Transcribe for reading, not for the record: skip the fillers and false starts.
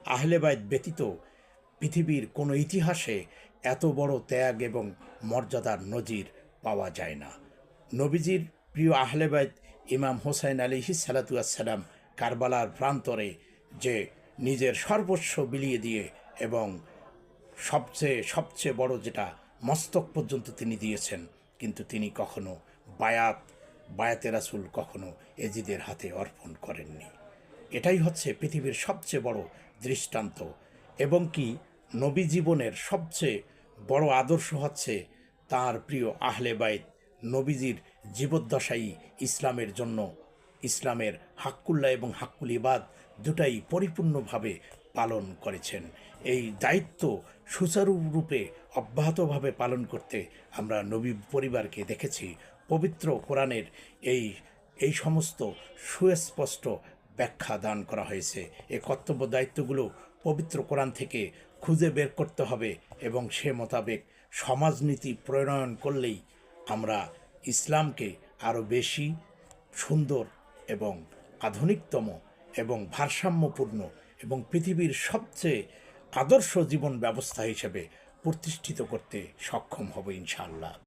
আহলে বাইত ব্যতীত পৃথিবীর কোনো ইতিহাসে এত বড় ত্যাগ এবং মর্যাদার নজির পাওয়া যায় না। নবীজির প্রিয় আহলে বাইত ইমাম হোসাইন আলাইহিস সালাতু ওয়াস সালাম কারবালার প্রান্তরে যে নিজের সর্বস্ব বিলিয়ে দিয়ে এবং সবচেয়ে বড় যেটা মস্তক পর্যন্ত তিনি দিয়েছেন, কিন্তু তিনি কখনো বায়াতে রাসূল কখনো এজিদের হাতে অর্পণ করেননি। এটাই হচ্ছে পৃথিবীর সবচেয়ে বড় দৃষ্টান্ত। এবং কি নবী জীবনের সবচেয়ে বড় আদর্শ হচ্ছে তার প্রিয় আহলে বাইত নবীজির জীবদ্দশাই ইসলামের জন্য, ইসলামের হাক্কুল্লাহ এবং হাক্কুল ইবাদ দুটাই পরিপূর্ণভাবে পালন করেছেন। এই দায়িত্ব সুচারুরূপে অব্যাহতভাবে পালন করতে আমরা নবী পরিবারকে দেখেছি। পবিত্র কোরআনের এই সমস্ত সুস্পষ্ট ব্যাখ্যা দান করা হয়েছে। এই কর্তব্য দায়িত্বগুলো পবিত্র কোরআন থেকে খুঁজে বের করতে হবে এবং সে মোতাবেক সমাজনীতি প্রণয়ন করলেই আমরা ইসলামকে আরও বেশি সুন্দর এবং আধুনিকতম এবং ভারসাম্যপূর্ণ এবং পৃথিবীর সবচেয়ে আদর্শ জীবন ব্যবস্থা হিসেবে প্রতিষ্ঠিত করতে সক্ষম হব ইনশাআল্লাহ।